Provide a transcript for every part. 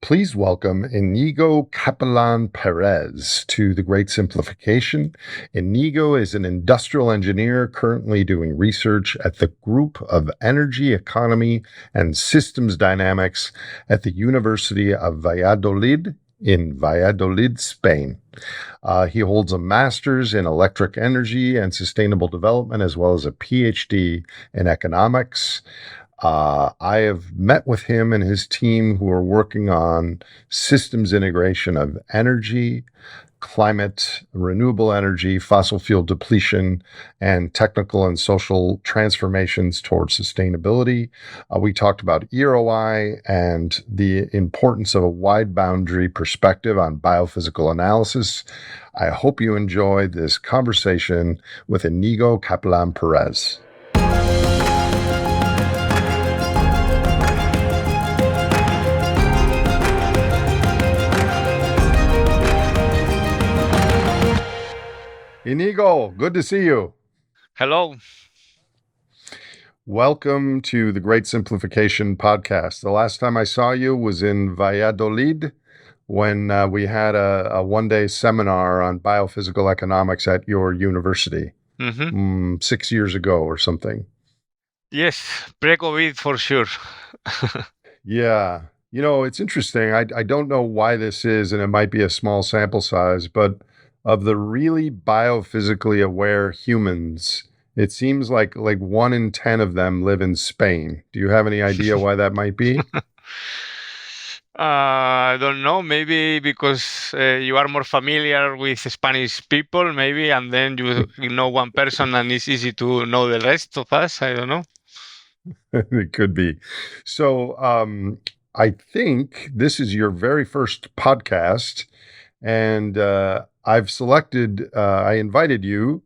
Please welcome Iñigo Capellán Pérez to the Great Simplification. Iñigo is an industrial engineer currently doing research at the Group of Energy Economy and Systems Dynamics at the University of Valladolid in Valladolid, Spain. He holds a master's in electric energy and sustainable development, as well as a PhD in economics. I have met with him and his team who are working on systems integration of energy, climate, renewable energy, fossil fuel depletion, and technical and social transformations towards sustainability. We talked about EROI and the importance of a wide boundary perspective on biophysical analysis. I hope you enjoy this conversation with Iñigo Capellán Pérez. Iñigo, good to see you. Hello. Welcome to the Great Simplification podcast. The last time I saw you was in Valladolid when we had a one-day seminar on biophysical economics at your university 6 years ago or something. Yes, pre-COVID for sure. Yeah. You know, it's interesting. I don't know why this is, and it might be a small sample size, but of the really biophysically aware humans, it seems like 1 in 10 of them live in Spain. Do you have any idea why that might be? I don't know. Maybe because you are more familiar with Spanish people, maybe, and then you know one person and it's easy to know the rest of us. I don't know. It could be. So I think this is your very first podcast, and I've selected, I invited you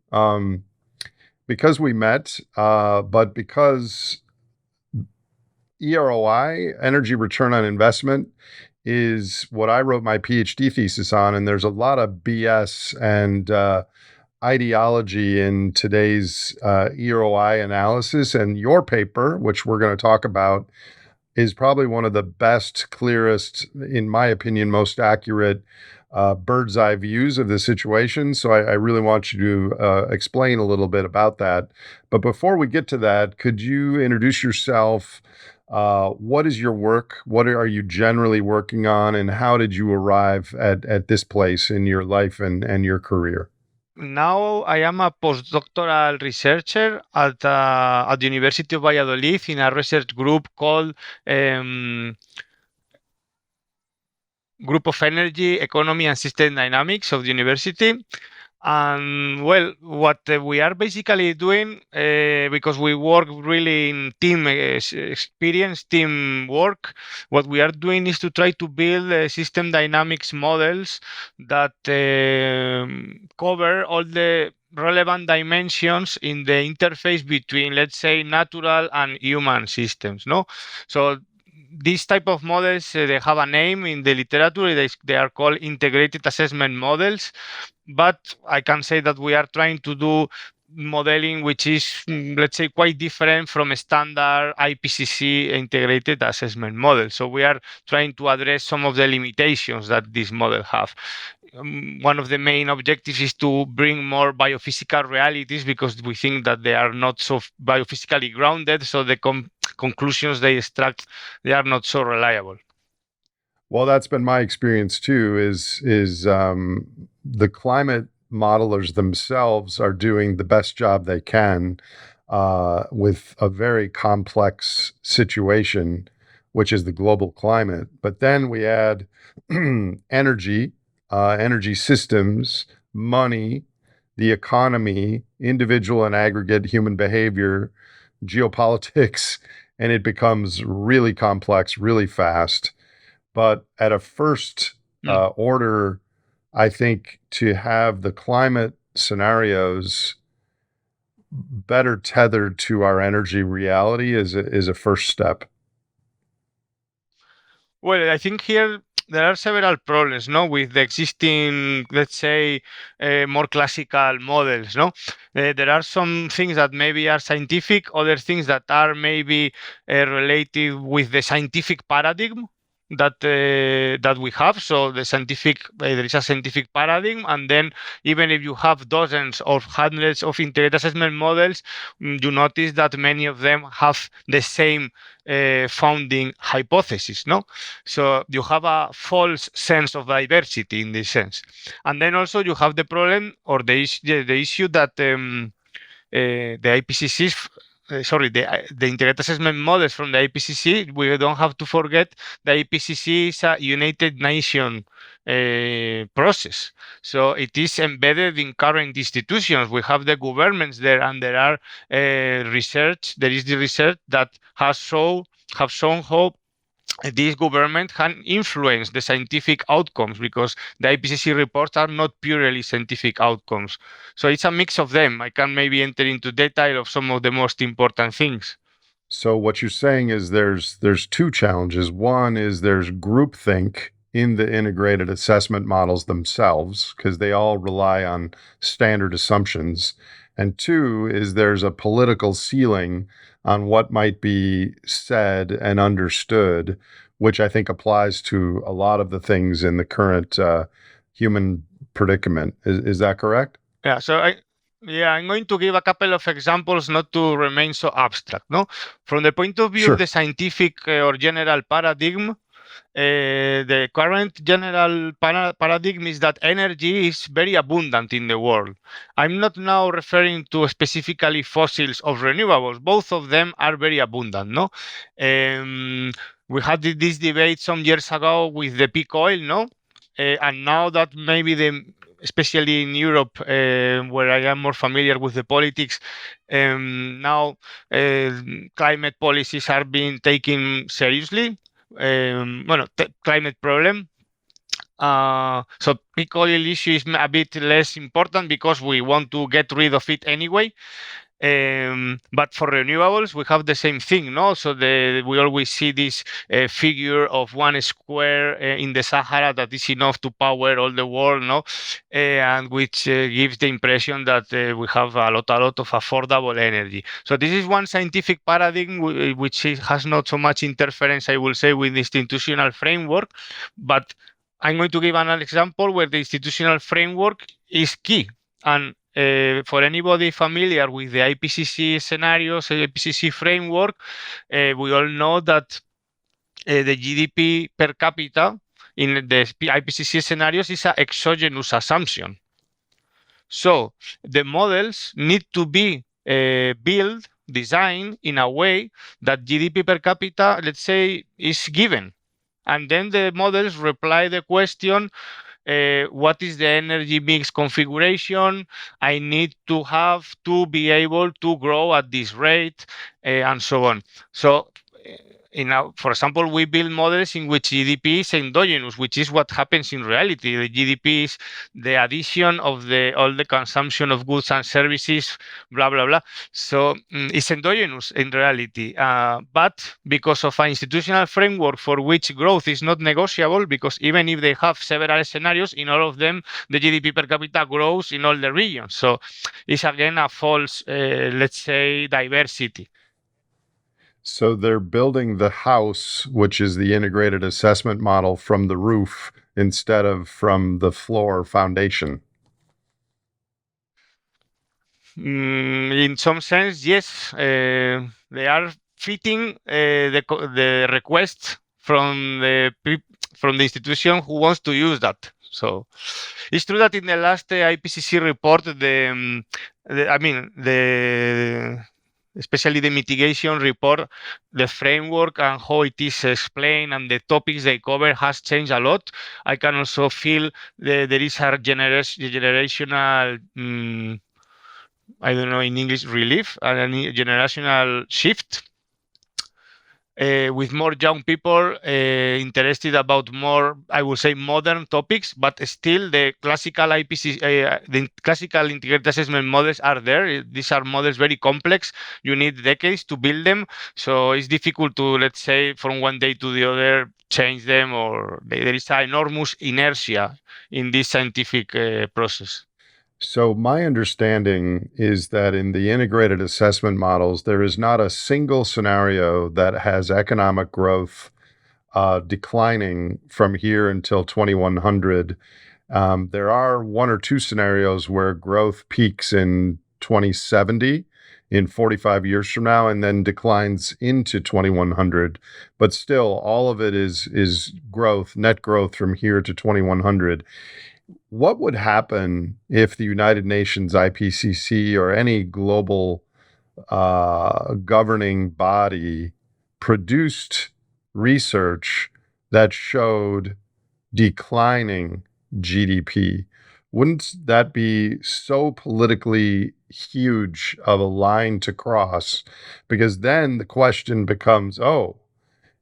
because we met, but because EROI, energy return on investment, is what I wrote my PhD thesis on. And there's a lot of BS and ideology in today's EROI analysis. And your paper, which we're going to talk about, is probably one of the best, clearest, in my opinion, most accurate bird's eye views of the situation. So I really want you to explain a little bit about that. But before we get to that, could you introduce yourself? What is your work? What are you generally working on? And how did you arrive at this place in your life and your career? Now I am a postdoctoral researcher at the University of Valladolid in a research group called Group of Energy, Economy and System Dynamics of the university. And well, what we are basically doing, because we work really in team experience, team work, what we are doing is to try to build system dynamics models that cover all the relevant dimensions in the interface between, let's say, natural and human systems. No, so these type of models, they have a name in the literature. They are called integrated assessment models. But I can say that we are trying to do modeling which is, let's say, quite different from a standard IPCC integrated assessment model. So we are trying to address some of the limitations that this model have. One of the main objectives is to bring more biophysical realities because we think that they are not so biophysically grounded. So the conclusions they extract, they are not so reliable. Well, that's been my experience too, is the climate modelers themselves are doing the best job they can with a very complex situation, which is the global climate. But then we add energy, energy systems, money, the economy, individual and aggregate human behavior, geopolitics, and it becomes really complex, really fast. But at a first order, I think to have the climate scenarios better tethered to our energy reality is a first step. Well, I think here there are several problems, no, with the existing, let's say, more classical models, no. There are some things that maybe are scientific, other things that are maybe related with the scientific paradigm. that we have. So the scientific there is a scientific paradigm, and then even if you have dozens or hundreds of integrated assessment models, you notice that many of them have the same founding hypothesis. No, so you have a false sense of diversity in this sense, and then also you have the problem or the issue that the IPCCs, the integrated assessment models from the IPCC, we don't have to forget the IPCC is a United Nation process. So it is embedded in current institutions. We have the governments there, and there are research. There is the research that have shown how this government can influence the scientific outcomes because the IPCC reports are not purely scientific outcomes. So it's a mix of them. I can maybe enter into detail of some of the most important things. So what you're saying is there's two challenges. One is there's groupthink in the integrated assessment models themselves because they all rely on standard assumptions. And two is there's a political ceiling on what might be said and understood, which I think applies to a lot of the things in the current human predicament. Is that correct? Yeah, I'm going to give a couple of examples not to remain so abstract. No, from the point of view Sure. of the scientific or general paradigm, the current general paradigm is that energy is very abundant in the world. I'm not now referring to specifically fossils or renewables. Both of them are very abundant. No, we had this debate some years ago with the peak oil. No, and now that maybe especially in Europe, where I am more familiar with the politics, now climate policies are being taken seriously. Climate problem. So peak oil issue is a bit less important because we want to get rid of it anyway. But for renewables, we have the same thing, no? So we always see this figure of 1 square in the Sahara that is enough to power all the world, no? And which gives the impression that we have a lot of affordable energy. So this is one scientific paradigm which has not so much interference, I will say, with the institutional framework. But I'm going to give an example where the institutional framework is key. And for anybody familiar with the IPCC scenarios, IPCC framework, we all know that the GDP per capita in the IPCC scenarios is an exogenous assumption. So the models need to be designed in a way that GDP per capita, let's say, is given. And then the models reply the question, what is the energy mix configuration I need to have to be able to grow at this rate, and so on. So, for example, we build models in which GDP is endogenous, which is what happens in reality. The GDP is the addition of all the consumption of goods and services, blah, blah, blah. So it's endogenous in reality. But because of an institutional framework for which growth is not negotiable, because even if they have several scenarios, in all of them, the GDP per capita grows in all the regions. So it's again a false, let's say, diversity. So they're building the house, which is the integrated assessment model, from the roof instead of from the floor foundation. In some sense, yes. They are fitting the request from the institution who wants to use that. So it's true that in the last IPCC report, especially the mitigation report, the framework and how it is explained and the topics they cover has changed a lot. I can also feel there is a generational, I don't know in English, relief, and a generational shift. With more young people interested about more, I would say, modern topics, but still the classical the classical integrated assessment models are there. These are models very complex. You need decades to build them, so it's difficult to, let's say, from one day to the other change them, or there is an enormous inertia in this scientific process. So my understanding is that in the integrated assessment models, there is not a single scenario that has economic growth declining from here until 2100. There are one or two scenarios where growth peaks in 2070, in 45 years from now, and then declines into 2100. But still, all of it is growth, net growth from here to 2100. What would happen if the United Nations IPCC or any global governing body produced research that showed declining GDP? Wouldn't that be so politically huge of a line to cross? Because then the question becomes, oh,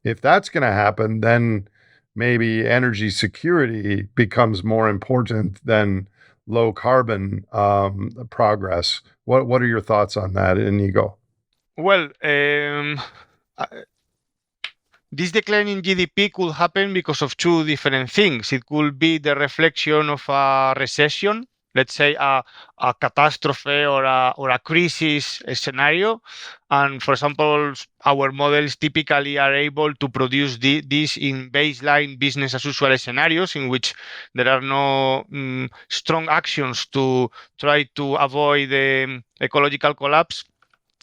if that's going to happen, then maybe energy security becomes more important than low carbon progress. What are your thoughts on that, Iñigo? Well, this decline in GDP could happen because of two different things. It could be the reflection of a recession, let's say a catastrophe or a crisis scenario. And for example, our models typically are able to produce this in baseline business as usual scenarios in which there are no strong actions to try to avoid ecological collapse.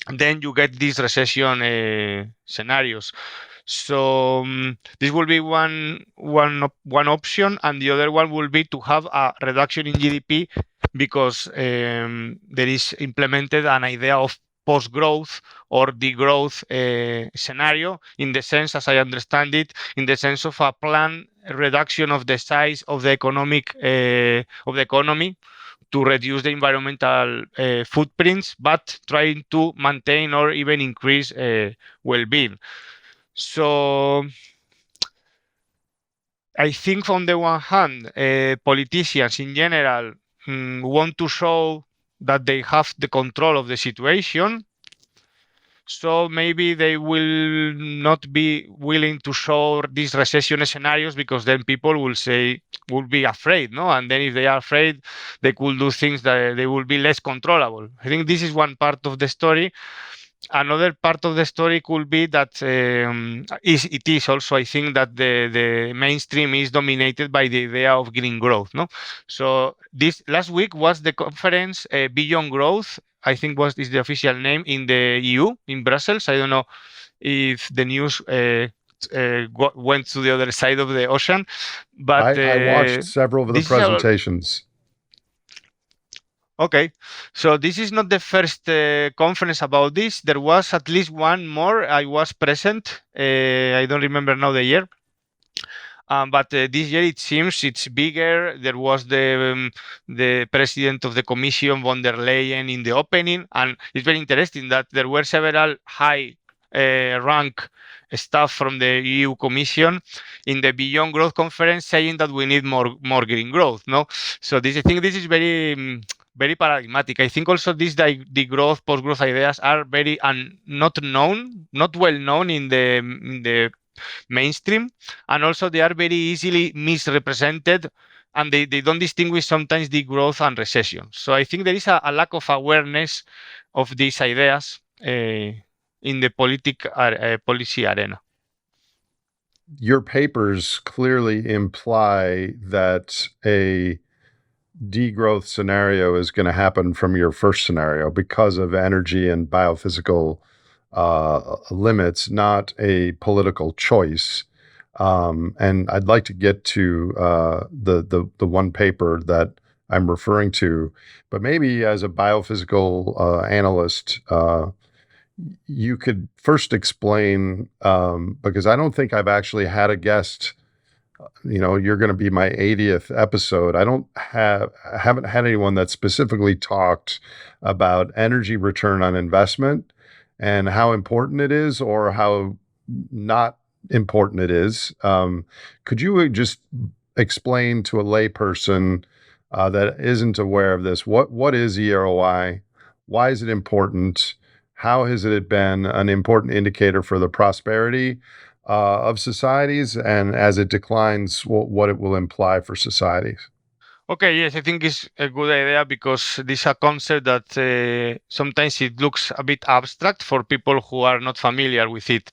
Then you get these recession scenarios. So this will be one option, and the other one will be to have a reduction in GDP because there is implemented an idea of post-growth or degrowth scenario, in the sense, as I understand it, in the sense of a planned reduction of the size of the economy to reduce the environmental footprints, but trying to maintain or even increase well-being. So I think on the one hand, politicians in general want to show that they have the control of the situation. So maybe they will not be willing to show these recession scenarios because then people will be afraid, no? And then if they are afraid, they could do things that they will be less controllable. I think this is one part of the story. Another part of the story could be that it is also, I think, that the mainstream is dominated by the idea of green growth. No, so this last week was the conference Beyond Growth. I think is the official name in the EU in Brussels. I don't know if the news went to the other side of the ocean, but I watched several of the this is presentations. Okay, so this is not the first conference about this. There was at least one more. I was present. I don't remember now the year. But this year it seems it's bigger. There was the president of the Commission, von der Leyen, in the opening, and it's very interesting that there were several high rank staff from the EU Commission in the Beyond Growth conference saying that we need more green growth. No, so I think this is very paradigmatic. I think also the growth, post-growth ideas are very not well known in the mainstream, and also they are very easily misrepresented, and they don't distinguish sometimes the growth and recession. So I think there is a lack of awareness of these ideas in the policy arena. Your papers clearly imply that a degrowth scenario is going to happen from your first scenario because of energy and biophysical limits, not a political choice. And I'd like to get to the one paper that I'm referring to, but maybe as a biophysical analyst, you could first explain, because I don't think I've actually had a guest. You're going to be my 80th episode. I haven't had anyone that specifically talked about energy return on investment and how important it is or how not important it is. Could you just explain to a layperson that isn't aware of this, what is EROI? Why is it important? How has it been an important indicator for the prosperity of societies, and as it declines, what it will imply for societies? Okay, yes, I think it's a good idea because this is a concept that sometimes it looks a bit abstract for people who are not familiar with it.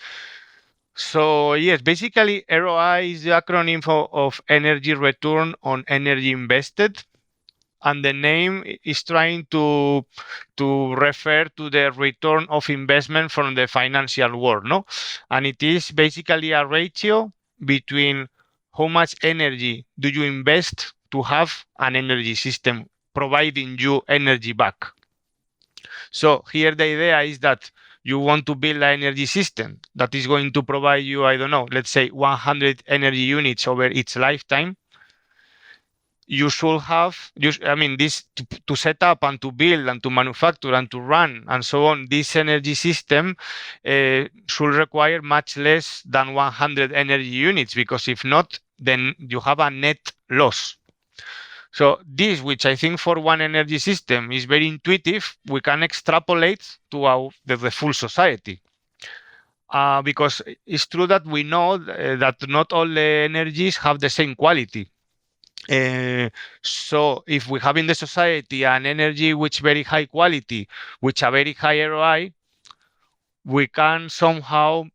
So yes, basically ROI is the acronym of energy return on energy invested, and the name is trying to refer to the return of investment from the financial world, no? And it is basically a ratio between how much energy do you invest to have an energy system providing you energy back. So here the idea is that you want to build an energy system that is going to provide you, I don't know, let's say 100 energy units over its lifetime. You should have, I mean, this to set up and to build and to manufacture and to run and so on, this energy system should require much less than 100 energy units, because if not, then you have a net loss. So this, which I think for one energy system is very intuitive, we can extrapolate to the full society. Because it's true that we know that not all the energies have the same quality. So if we have in the society an energy which very high quality, which a very high ROI, we can somehow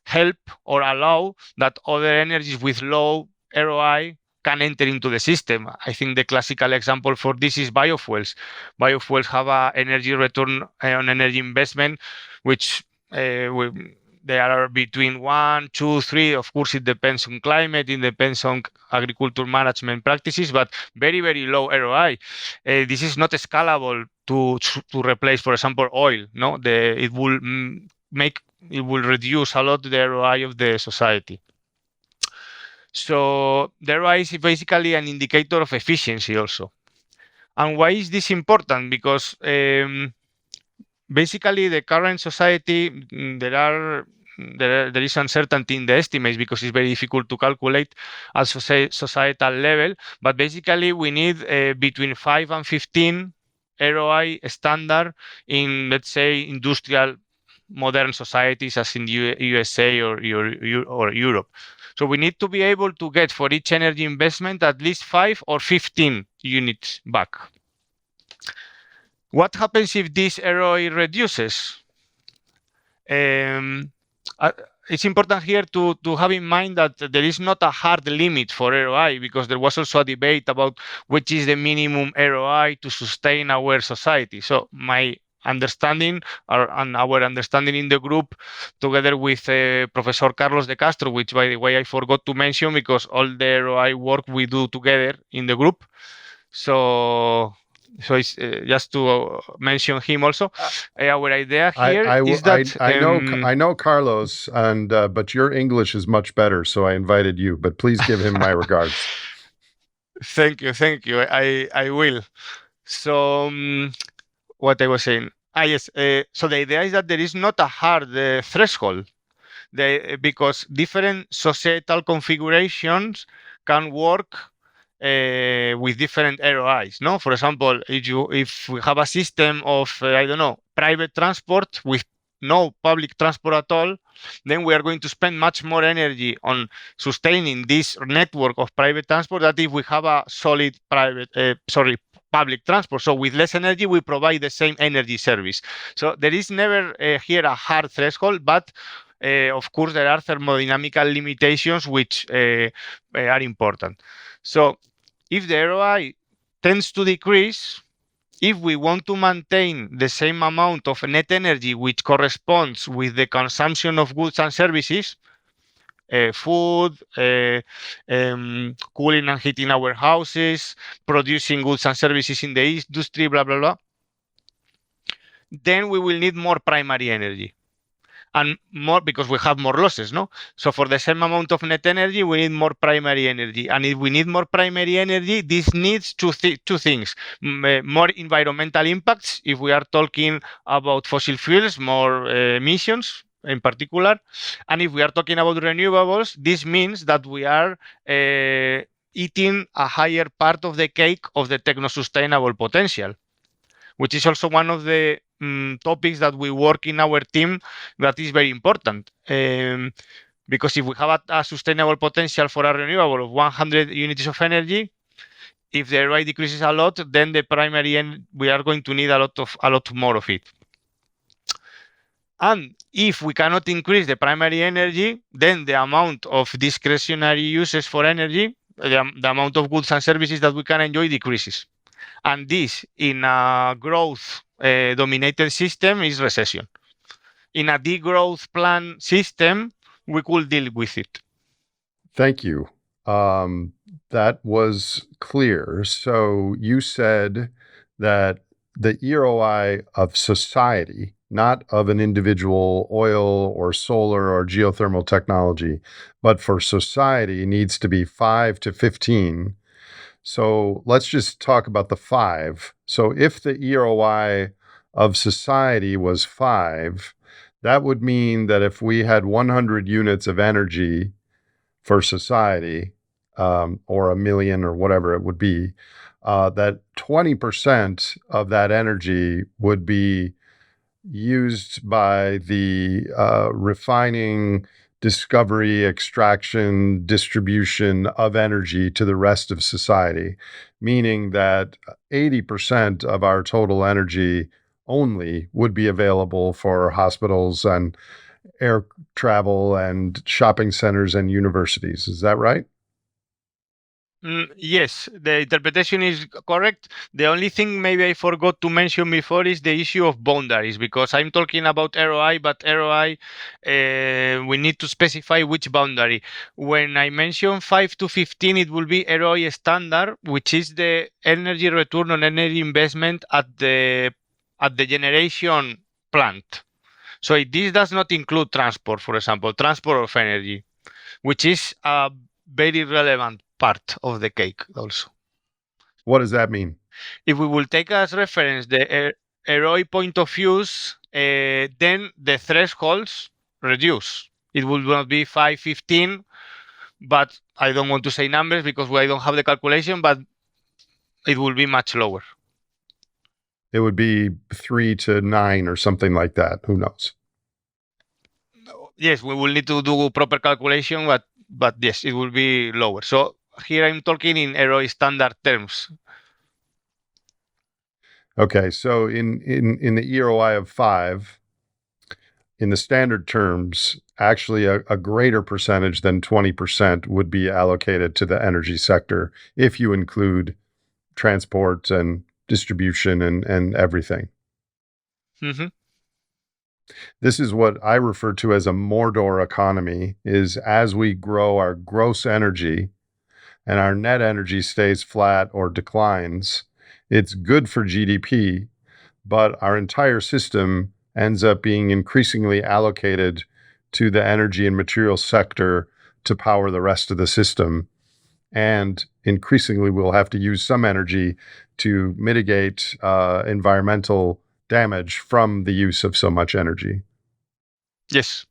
help or allow that other energies with low ROI can enter into the system. I think the classical example for this is biofuels. Biofuels have an energy return on energy investment, which they are between 1, 2, 3. Of course, it depends on climate, it depends on agriculture management practices, but very, very low ROI. This is not scalable to replace, for example, oil. No, it will it will reduce a lot the ROI of the society. So the ROI is basically an indicator of efficiency also. And why is this important? Because basically the current society, there is uncertainty in the estimates because it's very difficult to calculate at societal level. But basically we need between 5 and 15 ROI standard in, let's say, industrial modern societies as in the USA or Europe. So we need to be able to get for each energy investment at least 5 or 15 units back. What happens if this ROI reduces? It's important here to have in mind that there is not a hard limit for ROI, because there was also a debate about which is the minimum ROI to sustain our society. So my understanding and our understanding in the group, together with Professor Carlos de Castro, which by the way I forgot to mention because all the ROI work we do together in the group. So it's just to mention him also. Our idea here is that I know Carlos, and but your English is much better, so I invited you. But please give him my regards. Thank you. I will. So what I was saying. Yes. So the idea is that there is not a hard threshold, because different societal configurations can work with different ROIs. No, for example, if we have a system of I don't know, private transport with no public transport at all, then we are going to spend much more energy on sustaining this network of private transport than if we have a solid public transport. So with less energy, we provide the same energy service. So there is never here a hard threshold, but of course there are thermodynamical limitations which are important. So if the ROI tends to decrease, if we want to maintain the same amount of net energy which corresponds with the consumption of goods and services, food, cooling and heating our houses, producing goods and services in the industry, blah, blah, blah, then we will need more primary energy. And more because we have more losses, no? So for the same amount of net energy, we need more primary energy. And if we need more primary energy, this needs two things. More environmental impacts, if we are talking about fossil fuels, more emissions in particular. And if we are talking about renewables, this means that we are eating a higher part of the cake of the techno-sustainable potential, which is also one of the topics that we work in our team that is very important. Because if we have a sustainable potential for a renewable of 100 units of energy, if the ROI decreases a lot, then the primary end, we are going to need a lot more of it. And If we cannot increase the primary energy, then the amount of discretionary uses for energy, the amount of goods and services that we can enjoy decreases. And this, in a growth dominated system, is recession. In a degrowth plan system, we could deal with it. Thank you. That was clear. So you said that the EROI of society, not of an individual oil or solar or geothermal technology, but for society needs to be 5 to 15. So let's just talk about the 5. So if the EROI of society was 5, that would mean that if we had 100 units of energy for society, or a million or whatever it would be, that 20% of that energy would be used by the refining, discovery, extraction, distribution of energy to the rest of society, meaning that 80% of our total energy only would be available for hospitals and air travel and shopping centers and universities. Is that right? Yes, the interpretation is correct. The only thing maybe I forgot to mention before is the issue of boundaries, because I'm talking about ROI, but ROI, we need to specify which boundary. When I mention 5 to 15, it will be ROI standard, which is the energy return on energy investment at the generation plant. So this does not include transport, for example, transport of energy, which is a very relevant part of the cake also. What does that mean? If we will take as reference the ROI point of views, then the thresholds reduce. It will not be 5, 15, but I don't want to say numbers because I don't have the calculation, but it will be much lower. It would be 3 to 9 or something like that. Who knows? Yes, we will need to do proper calculation, but yes, it will be lower. So here I'm talking in ROI standard terms. Okay, so in the EROI of 5, in the standard terms, actually a greater percentage than 20% would be allocated to the energy sector if you include transport and distribution and everything. Mm-hmm. This is what I refer to as a Mordor economy, is as we grow our gross energy and our net energy stays flat or declines, it's good for GDP, but our entire system ends up being increasingly allocated to the energy and material sector to power the rest of the system. And increasingly, we'll have to use some energy to mitigate environmental damage from the use of so much energy. Yes.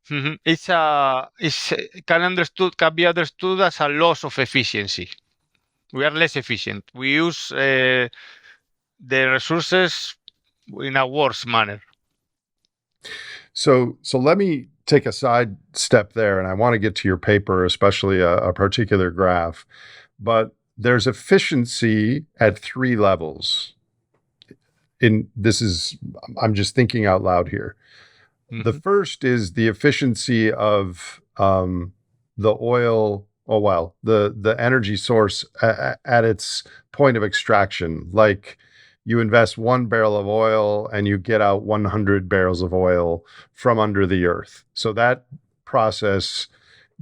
Mm-hmm. Can be understood as a loss of efficiency. We are less efficient. We use the resources in a worse manner. So let me take a side step there, and I want to get to your paper, especially a particular graph. But there's efficiency at 3 levels. I'm just thinking out loud here. The first is the efficiency of the oil, the energy source at its point of extraction. Like you invest 1 barrel of oil and you get out 100 barrels of oil from under the earth. So that process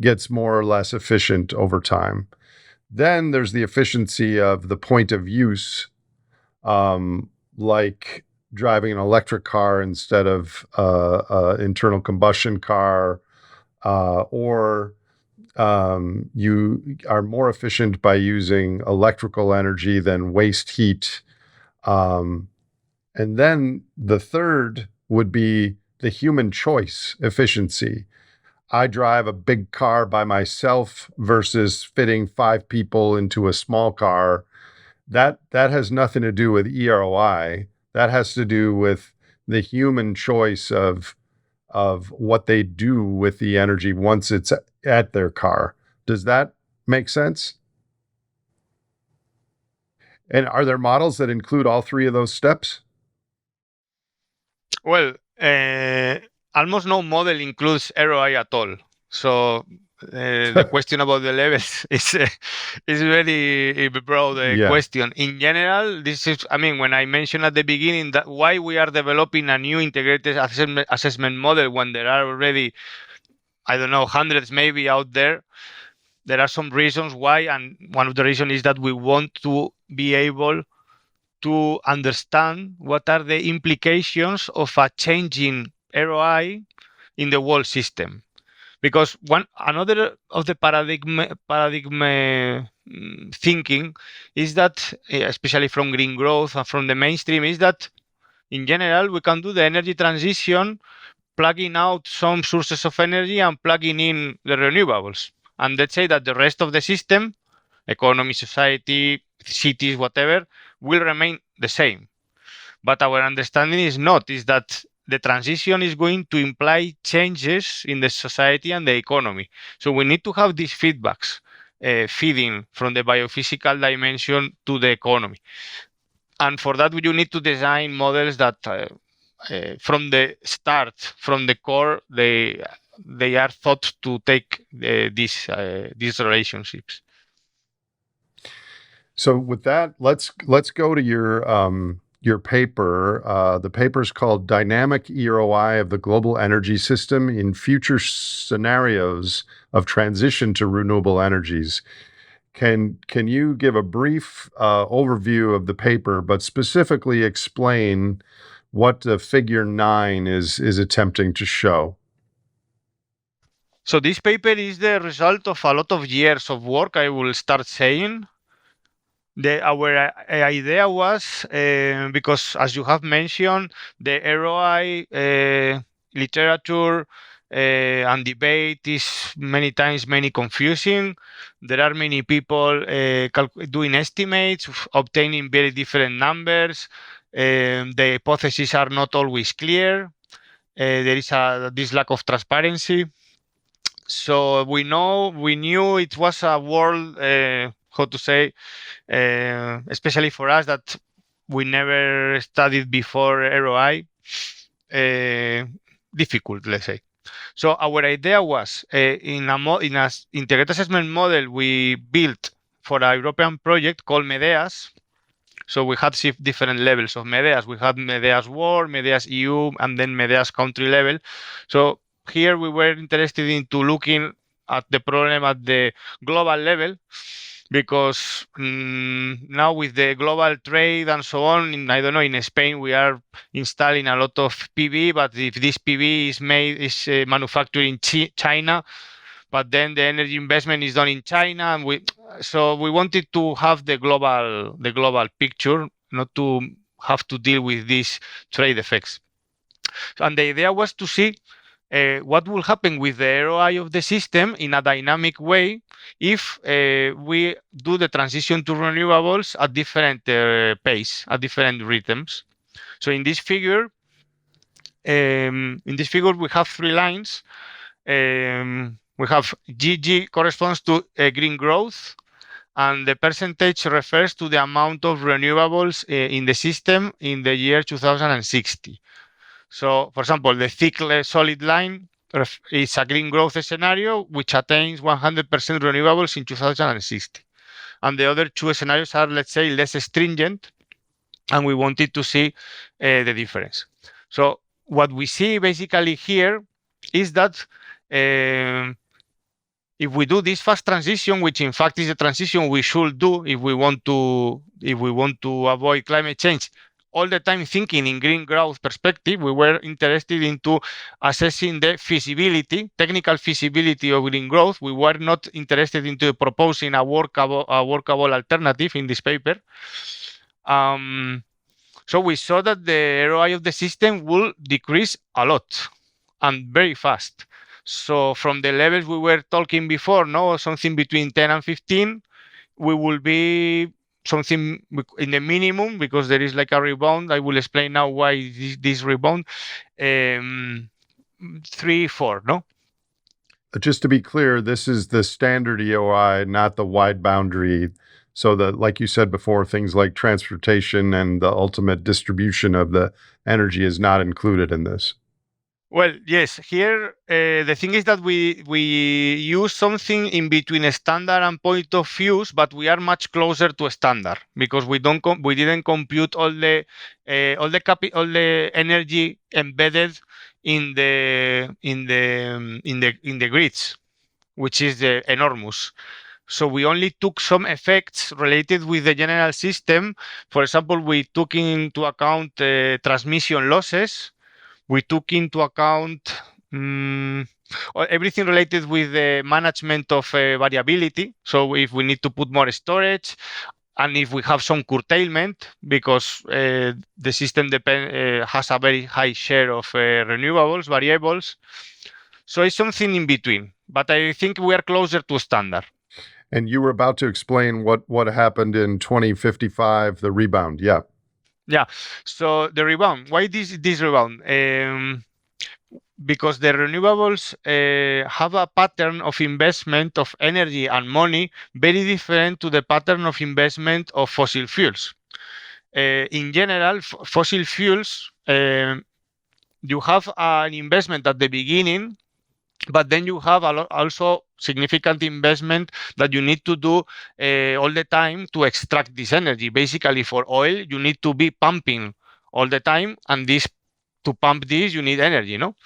gets more or less efficient over time. Then there's the efficiency of the point of use, like driving an electric car instead of internal combustion car, or you are more efficient by using electrical energy than waste heat. And then the third would be the human choice efficiency. I drive a big car by myself versus fitting 5 people into a small car. That has nothing to do with EROI. That has to do with the human choice of what they do with the energy once it's at their car. Does that make sense? And are there models that include all 3 of those steps? Well, Almost no model includes EROI at all. So the question about the levels is very broad Yeah. question. In general, this is, I mean, when I mentioned at the beginning that why we are developing a new integrated assessment model when there are already, I don't know, hundreds maybe out there. There are some reasons why, and one of the reasons is that we want to be able to understand what are the implications of a changing ROI in the world system. Because another of the paradigm thinking is that, especially from green growth and from the mainstream, is that in general we can do the energy transition plugging out some sources of energy and plugging in the renewables. And let's say that the rest of the system, economy, society, cities, whatever, will remain the same. But our understanding is that the transition is going to imply changes in the society and the economy. So we need to have these feedbacks feeding from the biophysical dimension to the economy. And for that, you need to design models that from the start, from the core, they are thought to take these relationships. So with that, let's go to your paper. The paper is called "Dynamic EROI of the Global Energy System in Future Scenarios of Transition to Renewable Energies." Can you give a brief overview of the paper, but specifically explain what the figure 9 is attempting to show? So this paper is the result of a lot of years of work, I will start saying. Our idea was, because as you have mentioned, the ROI literature and debate is many times many confusing. There are many people doing estimates, obtaining very different numbers. The hypotheses are not always clear. There is this lack of transparency. So we knew it was a world, how to say, especially for us that we never studied before ROI, difficult, let's say. So our idea was in a integrated assessment model we built for a European project called MEDEAS. So we had different levels of MEDEAS. We had MEDEAS World, MEDEAS EU, and then MEDEAS country level. So here we were interested into looking at the problem at the global level, because now with the global trade and so on, I don't know, in Spain we are installing a lot of PV, but if this PV is manufactured in China, but then the energy investment is done in China, and we wanted to have the global picture, not to have to deal with these trade effects. And the idea was to see what will happen with the ROI of the system in a dynamic way if we do the transition to renewables at different pace, at different rhythms. So in this figure, we have 3 lines. We have GG corresponds to green growth, and the percentage refers to the amount of renewables in the system in the year 2060. So, for example, the thick solid line is a green growth scenario which attains 100% renewables in 2060. And the other 2 scenarios are, let's say, less stringent, and we wanted to see the difference. So what we see basically here is that if we do this fast transition, which in fact is the transition we should do if we want to avoid climate change, all the time thinking in green growth perspective, we were interested into assessing the feasibility, technical feasibility of green growth. We were not interested into proposing a workable alternative in this paper. So we saw that the ROI of the system will decrease a lot and very fast. So from the levels we were talking before, something between 10 and 15, we will be something in the minimum, because there is like a rebound. I will explain now why this rebound. 3, 4, no? Just to be clear, this is the standard EOI, not the wide boundary. So that, like you said before, things like transportation and the ultimate distribution of the energy is not included in this. Well, yes. Here, the thing is that we use something in between a standard and point of views, but we are much closer to a standard because we didn't compute all the energy embedded in the grids, which is enormous. So we only took some effects related with the general system. For example, we took into account transmission losses. We took into account mm, everything related with the management of variability. So if we need to put more storage, and if we have some curtailment, because the system has a very high share of renewables, variables. So it's something in between. But I think we are closer to standard. And you were about to explain what happened in 2055, the rebound. Yeah. Yeah. So the rebound. Why this rebound? Because the renewables have a pattern of investment of energy and money very different to the pattern of investment of fossil fuels. In general, fossil fuels, you have an investment at the beginning, but then you have also significant investment that you need to do all the time to extract this energy. Basically, for oil, you need to be pumping all the time, and to pump this, you need energy, no?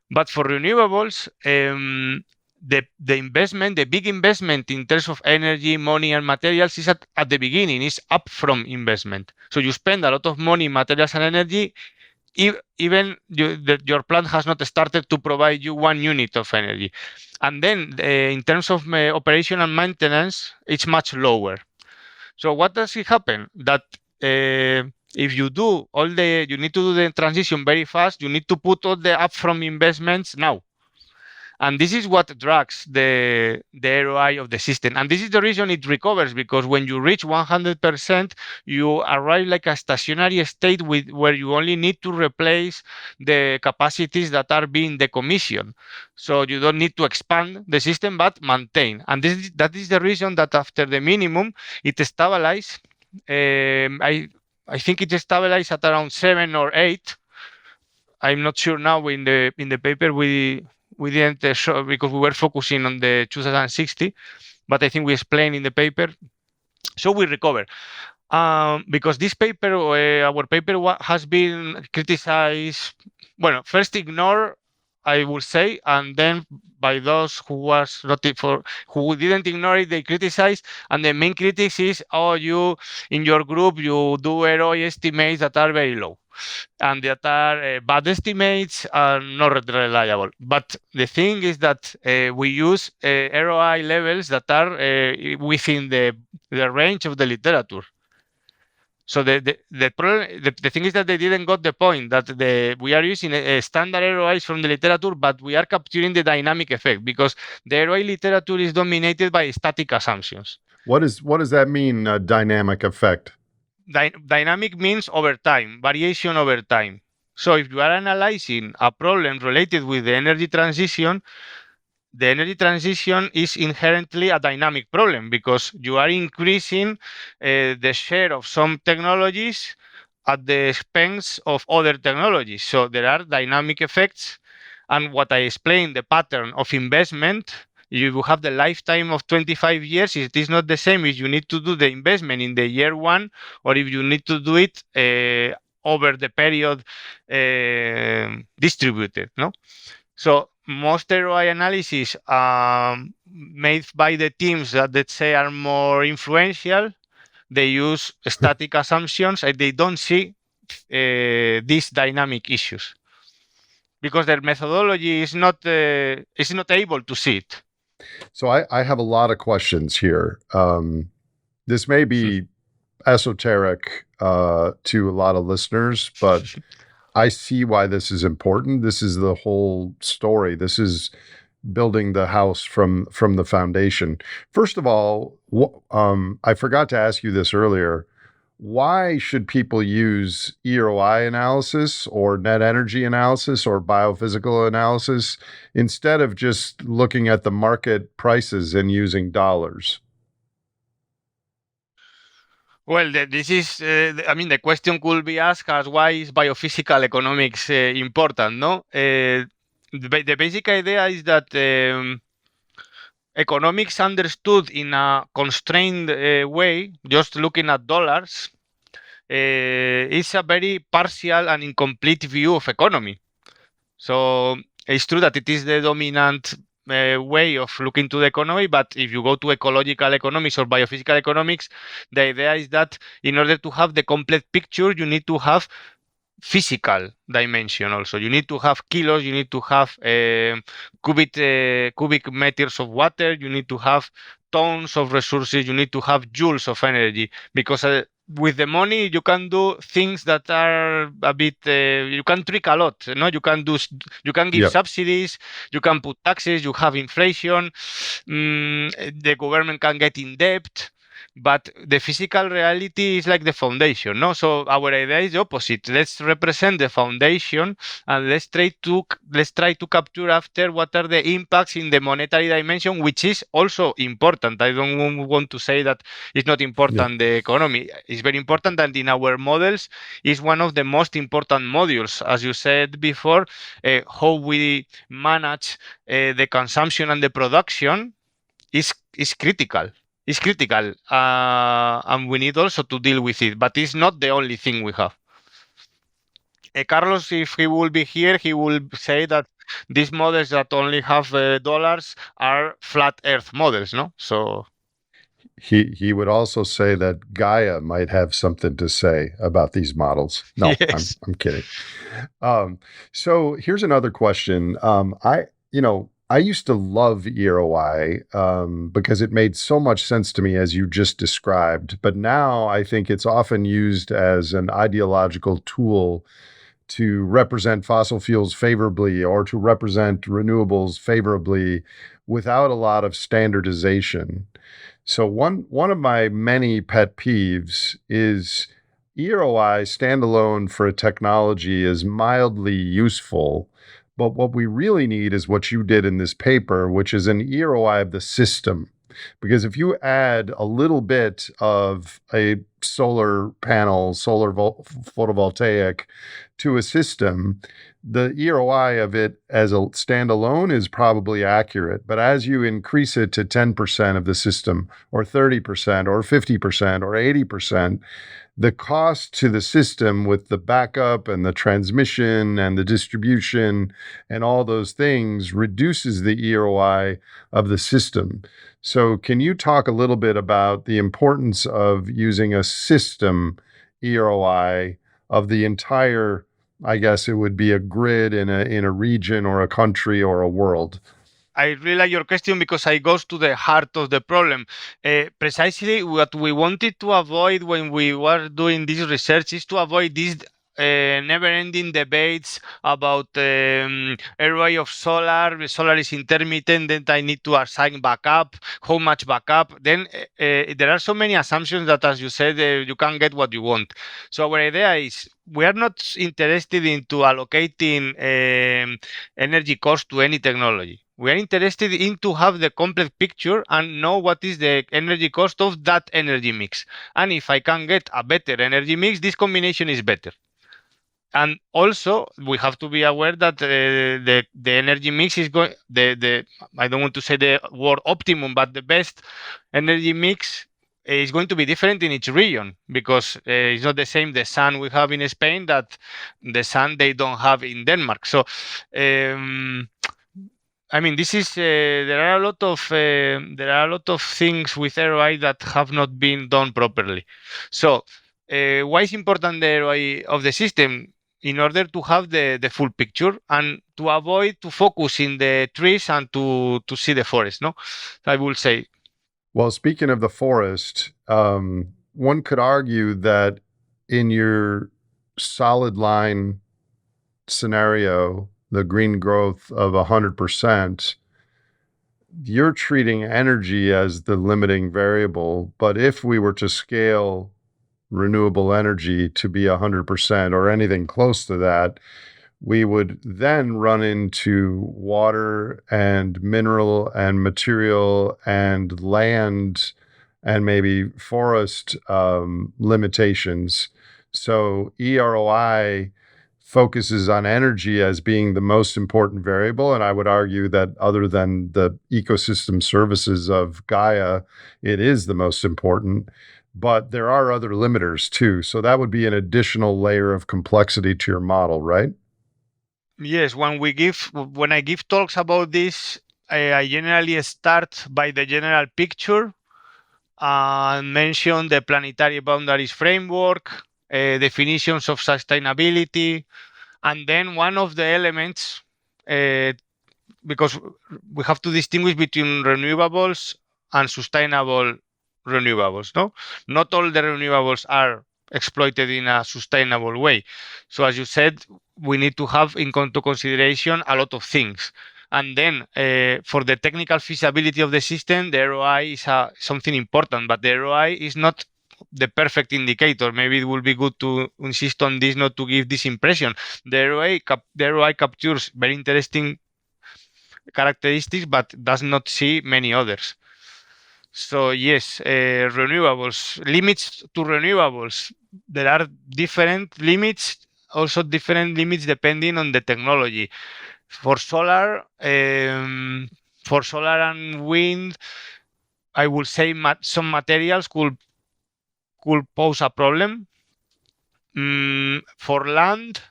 But for renewables, the investment, the big investment in terms of energy, money, and materials is at the beginning, is upfront investment. So you spend a lot of money, materials, and energy, even your plant has not started to provide you 1 unit of energy. And then in terms of operation and maintenance, it's much lower. So what does it happen? That if you you need to do the transition very fast, you need to put all the upfront investments now. And this is what drags the ROI of the system. And this is the reason it recovers, because when you reach 100%, you arrive like a stationary state where you only need to replace the capacities that are being decommissioned. So you don't need to expand the system, but maintain. And that is the reason that after the minimum, it stabilized. I think it stabilized at around 7 or 8. I'm not sure now. In the paper we didn't show because we were focusing on the 2060, but I think we explained in the paper. So we recover. Because this paper, our paper has been criticized. Well, first ignored, I would say, and then by those who didn't ignore it, they criticized. And the main critics is, oh, you in your group you do EROI estimates that are very low, and that are bad estimates and not reliable. But the thing is that we use ROI levels that are within the range of the literature. So the problem, the thing is that they didn't got the point that we are using a standard ROIs from the literature, but we are capturing the dynamic effect, because the ROI literature is dominated by static assumptions. What does that mean? Dynamic effect. Dynamic means over time, variation over time. So if you are analyzing a problem related with the energy transition is inherently a dynamic problem, because you are increasing the share of some technologies at the expense of other technologies. So there are dynamic effects. And what I explained, the pattern of investment, you have the lifetime of 25 years. It is not the same if you need to do the investment in the year one, or if you need to do it over the period distributed. No, so most ROI analysis made by the teams that, let's say, are more influential, they use static assumptions, and they don't see these dynamic issues, because their methodology is not able to see it. So I have a lot of questions here. This may be esoteric to a lot of listeners, but I see why this is important. This is the whole story. This is building the house from the foundation. First of all, I forgot to ask you this earlier. Why should people use EROI analysis or net energy analysis or biophysical analysis instead of just looking at the market prices and using dollars? Well, this is, I mean, the question could be asked as why is biophysical economics important, no? The basic idea is that economics understood in a constrained way, just looking at dollars, is a very partial and incomplete view of economy. So it's true that it is the dominant way of looking to the economy, but if you go to ecological economics or biophysical economics, the idea is that in order to have the complete picture, you need to have physical dimension also. You need to have kilos, you need to have cubic meters of water, you need to have tons of resources, you need to have joules of energy, because with the money you can do things that are a bit you can trick a lot, no? You can give Yep. subsidies, you can put taxes, you have inflation, the government can get in debt, but the physical reality is like the foundation, no? So our idea is the opposite. Let's represent the foundation and let's try to capture after what are the impacts in the monetary dimension, which is also important. I don't want to say that it's not Yep. important. The economy is very important, and in our models is one of the most important modules, as you said before. How we manage the consumption and the production is critical. It's critical, and we need also to deal with it. But it's not the only thing we have. Carlos, if he will be here, he will say that these models that only have dollars are flat Earth models, no? So He would also say that Gaia might have something to say about these models. No, yes. I'm kidding. So here's another question. I used to love EROI because it made so much sense to me as you just described. But now I think it's often used as an ideological tool to represent fossil fuels favorably or to represent renewables favorably without a lot of standardization. So one of my many pet peeves is EROI standalone for a technology is mildly useful, but what we really need is what you did in this paper, which is an EROI of the system. Because if you add a little bit of a solar panel, photovoltaic to a system, the EROI of it as a standalone is probably accurate. But as you increase it to 10% of the system, or 30%, or 50%, or 80%, the cost to the system with the backup and the transmission and the distribution and all those things reduces the EROI of the system. So, can you talk a little bit about the importance of using a system EROI of the entire, I guess it would be a grid in a region or a country or a world? I really like your question because it goes to the heart of the problem. Precisely what we wanted to avoid when we were doing this research is to avoid these never-ending debates about array of solar. Solar is intermittent. Then I need to assign backup. How much backup? Then there are so many assumptions that, as you said, you can't get what you want. So our idea is we are not interested into allocating energy cost to any technology. We are interested in to have the complete picture and know what is the energy cost of that energy mix. And if I can get a better energy mix, this combination is better. And also, we have to be aware that the energy mix is going the I don't want to say the word optimum, but the best energy mix is going to be different in each region because it's not the same the sun we have in Spain that the sun they don't have in Denmark. So. I mean, this is there are a lot of things with ROI that have not been done properly. So, why is important the ROI of the system? In order to have the full picture and to avoid to focus in the trees and to see the forest. No, I will say. Well, speaking of the forest, one could argue that in your solid line scenario, the green growth of 100%, you're treating energy as the limiting variable. But if we were to scale renewable energy to be 100% or anything close to that, we would then run into water and mineral and material and land and maybe forest limitations. So EROI focuses on energy as being the most important variable. And I would argue that other than the ecosystem services of Gaia, it is the most important. But there are other limiters too. So that would be an additional layer of complexity to your model, right? Yes, when I give talks about this, I generally start by the general picture and mention the planetary boundaries framework, definitions of sustainability, and then one of the elements, because we have to distinguish between renewables and sustainable renewables. No, not all the renewables are exploited in a sustainable way. So as you said, we need to have into consideration a lot of things. And then for the technical feasibility of the system, the ROI is something important, but the ROI is not the perfect indicator. Maybe it will be good to insist on this, not to give this impression. The ROI captures very interesting characteristics, but does not see many others. So yes, renewables, limits to renewables. There are different limits, also different limits depending on the technology. For solar, and wind, I would say some materials could pose a problem. For land,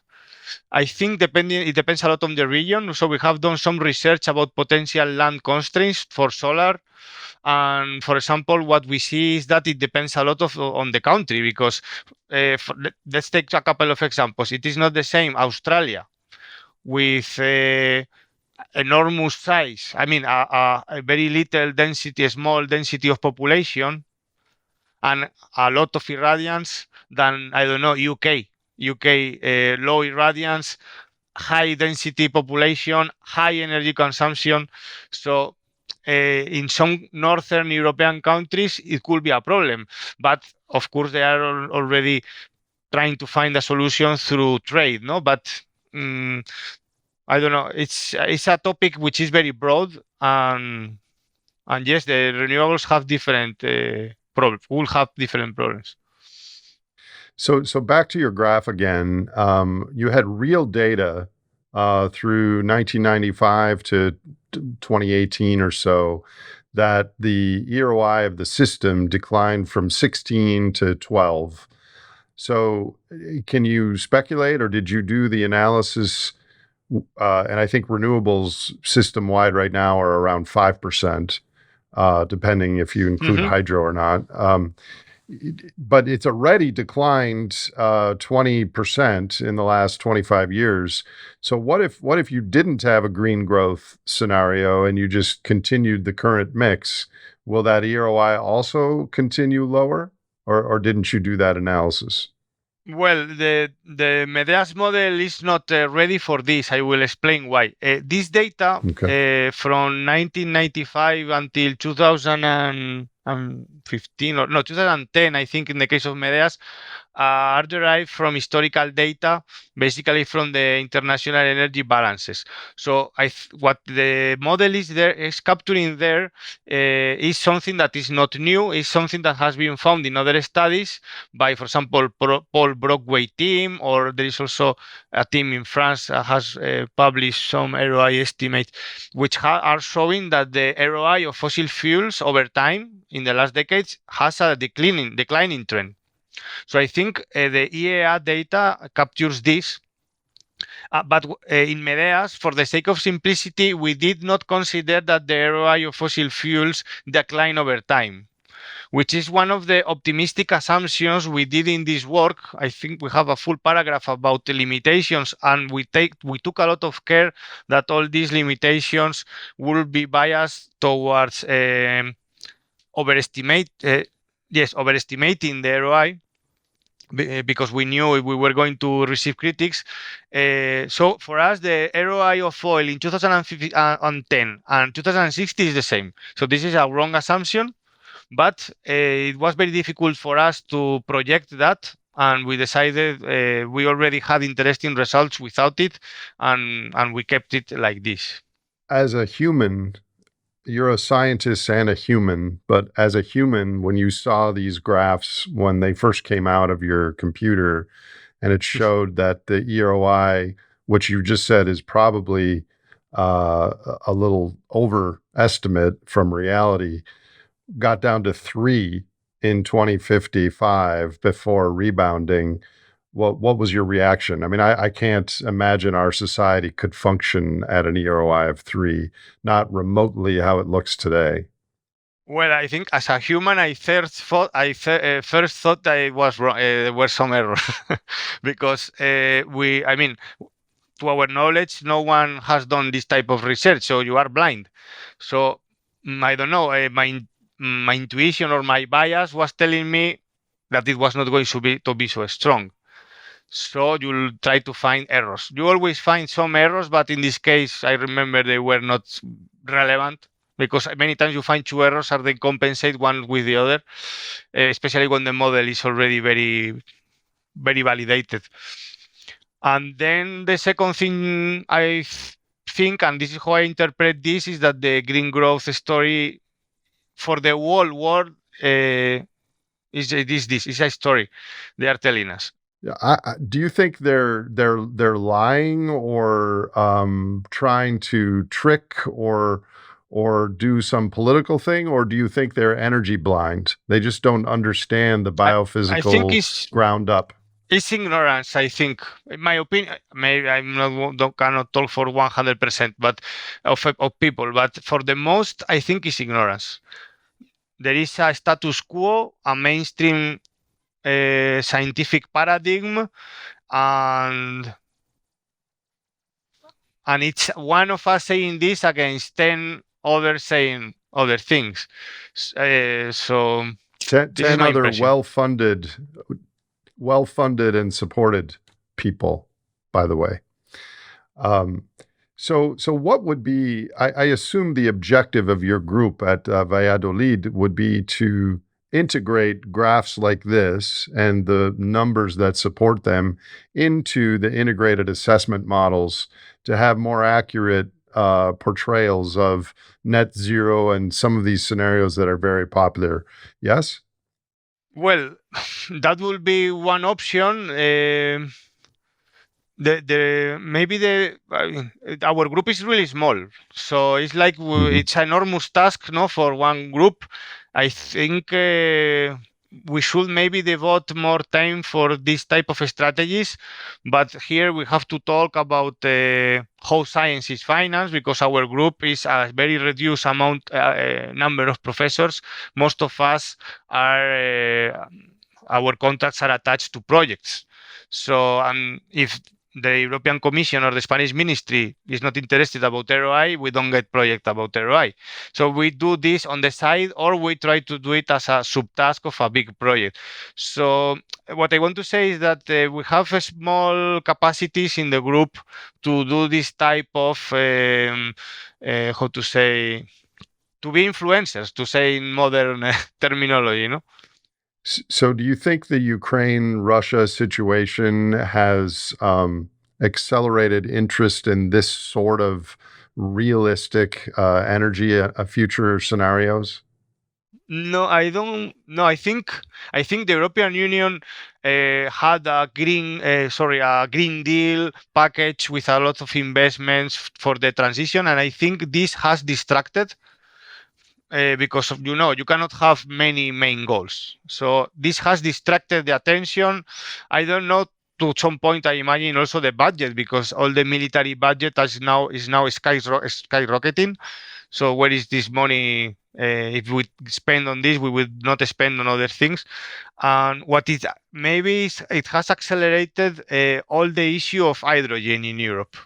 I think it depends a lot on the region. So we have done some research about potential land constraints for solar. And for example, what we see is that it depends a lot on the country, because let's take a couple of examples. It is not the same Australia with enormous size. I mean, a very little density, a small density of population, and a lot of irradiance than, I don't know, UK. Low irradiance, high density population, high energy consumption. So in some northern European countries, it could be a problem. But of course, they are already trying to find a solution through trade, no? But I don't know. It's a topic which is very broad, and yes, the renewables have different problems. Will have different problems. So back to your graph again. You had real data through 1995 to 2018 or so that the EROI of the system declined from 16 to 12. So can you speculate, or did you do the analysis? And I think renewables system-wide right now are around 5%, depending if you include hydro or not. But it's already declined 20% in the last 25 years. So what if you didn't have a green growth scenario and you just continued the current mix? Will that EROI also continue lower, or didn't you do that analysis? Well, the Medea's model is not ready for this. I will explain why. This data from 1995 until 2015, or no, 2010, I think, in the case of Medea's, are derived from historical data, basically from the international energy balances. So what the model is capturing there is something that is not new, is something that has been found in other studies by, for example, Paul Brockway team, or there is also a team in France that has published some ROI estimates, which are showing that the ROI of fossil fuels over time in the last decades has a declining trend. So I think the IEA data captures this. But in Medea's, for the sake of simplicity, we did not consider that the ROI of fossil fuels decline over time, which is one of the optimistic assumptions we did in this work. I think we have a full paragraph about the limitations, and we took a lot of care that all these limitations will be biased towards overestimating the ROI, because we knew we were going to receive critics. So for us, the ROI of oil in 2010 and 2060 is the same. So this is a wrong assumption, but it was very difficult for us to project that. And we decided we already had interesting results without it, and we kept it like this. As a human you're a scientist and a human, but as a human, when you saw these graphs when they first came out of your computer, and it showed that the EROI, which you just said is probably a little overestimate from reality, got down to 3 in 2055 before rebounding. What was your reaction? I mean, I can't imagine our society could function at an EROI of 3, not remotely how it looks today. Well, I think as a human, I first thought that it was wrong. There were some errors because I mean, to our knowledge, no one has done this type of research, so you are blind. So I don't know. My intuition or my bias was telling me that it was not going to be so strong. So you'll try to find errors. You always find some errors, but in this case, I remember they were not relevant because many times you find two errors and they compensate one with the other, especially when the model is already very, very validated. And then the second thing think, and this is how I interpret this, is that the green growth story for the whole world is this is a story they are telling us. Yeah, do you think they're lying or trying to trick or do some political thing, or do you think they're energy blind? They just don't understand the I think biophysical ground up. it's ignorance. I think, in my opinion, maybe I'm not cannot talk for 100%, but of people, but for the most, I think it's ignorance. There is a status quo, a mainstream scientific paradigm, and it's one of us saying this against 10 others saying other things. So Ten, this is 10 my other impression. well-funded and supported people, by the way. So what would be, I assume the objective of your group at Valladolid would be to integrate graphs like this and the numbers that support them into the integrated assessment models to have more accurate portrayals of net zero and some of these scenarios that are very popular. Yes? Well, that will be one option. The maybe our group is really small, so it's like it's an enormous task, no, for one group. I think we should maybe devote more time for this type of strategies, but here we have to talk about how science is financed because our group is a very reduced number of professors. Most of us are our contracts are attached to projects. So, if the European Commission or the Spanish Ministry is not interested about ROI, we don't get project about ROI. So we do this on the side, or we try to do it as a subtask of a big project. So what I want to say is that we have a small capacities in the group to do this type of how to say, to be influencers, to say in modern terminology, no? So do you think the Ukraine-Russia situation has accelerated interest in this sort of realistic energy future scenarios? No, I don't. No, I think the European Union had a Green Deal package with a lot of investments for the transition, and I think this has distracted because of, you cannot have many main goals. So this has distracted the attention. I don't know. To some point, I imagine also the budget, because all the military budget is now skyrocketing. So where is this money? If we spend on this, we would not spend on other things. And what is maybe it has accelerated all the issue of hydrogen in Europe,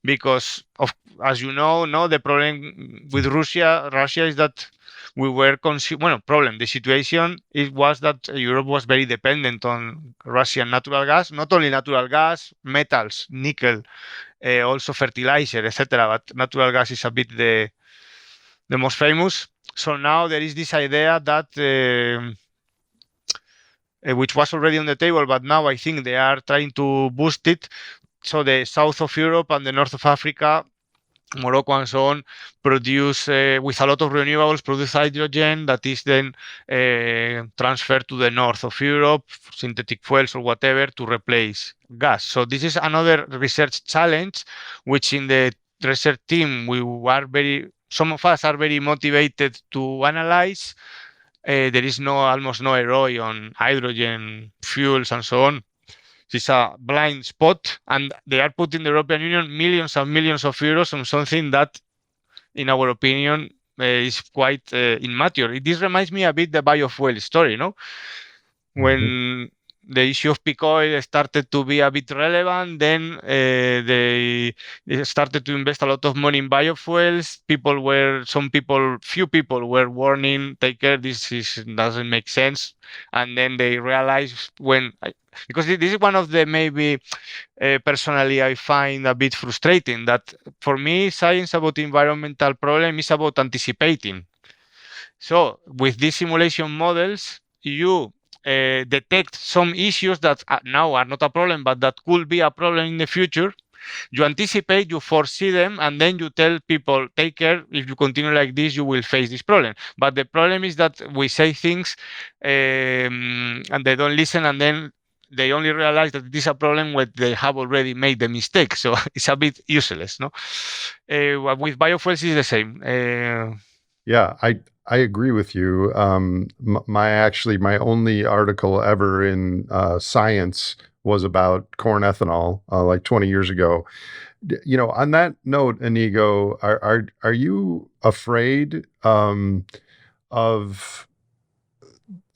because of, as you know, no, the problem with Russia is that we were problem. The situation it was that Europe was very dependent on Russian natural gas, not only natural gas, metals, nickel, also fertilizer, etc. But natural gas is a bit the most famous. So now there is this idea that which was already on the table, but now I think they are trying to boost it. So the south of Europe and the north of Africa Morocco and so on produce with a lot of renewables, produce hydrogen that is then transferred to the north of Europe, synthetic fuels or whatever, to replace gas. So this is another research challenge, which in the research team some of us are very motivated to analyze. There is almost no EROI on hydrogen fuels and so on. It's a blind spot, and they are putting the European Union millions and millions of euros on something that, in our opinion, is quite immature. This reminds me a bit the biofuel story, no? When the issue of peak oil started to be a bit relevant, then they started to invest a lot of money in biofuels. Few people were warning, take care, doesn't make sense. And then they realized because this is one of the maybe personally I find a bit frustrating, that for me, science about environmental problem is about anticipating. So with these simulation models, you detect some issues that now are not a problem, but that could be a problem in the future. You anticipate, you foresee them, and then you tell people, take care, if you continue like this, you will face this problem. But the problem is that we say things and they don't listen, and then they only realize that it is a problem when they have already made the mistake. So it's a bit useless, no? With biofuels, it's the same. Yeah, I agree with you. My only article ever in Science was about corn ethanol, like 20 years ago. On that note, Iñigo, are you afraid of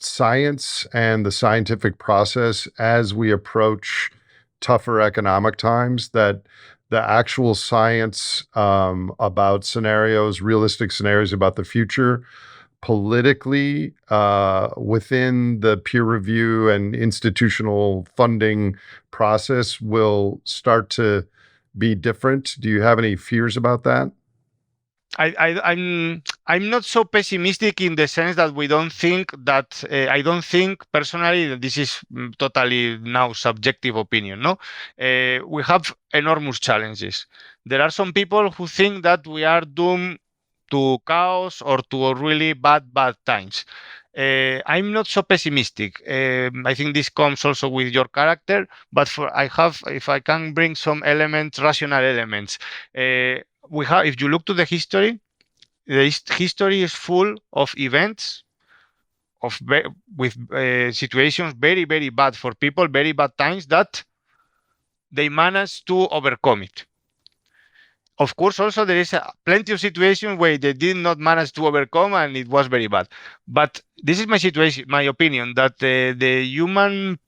science and the scientific process as we approach tougher economic times, that the actual science about realistic scenarios about the future, politically, within the peer review and institutional funding process, will start to be different? Do you have any fears about that? I'm not so pessimistic in the sense that I don't think personally that this is totally now subjective opinion. No, we have enormous challenges. There are some people who think that we are doomed to chaos or to really bad times. I'm not so pessimistic. I think this comes also with your character, but if I can bring some rational elements. If you look to the history is full of events with situations very, very bad for people, very bad times, that they managed to overcome it. Of course, also there is plenty of situations where they did not manage to overcome and it was very bad. But this is my opinion, that the humans,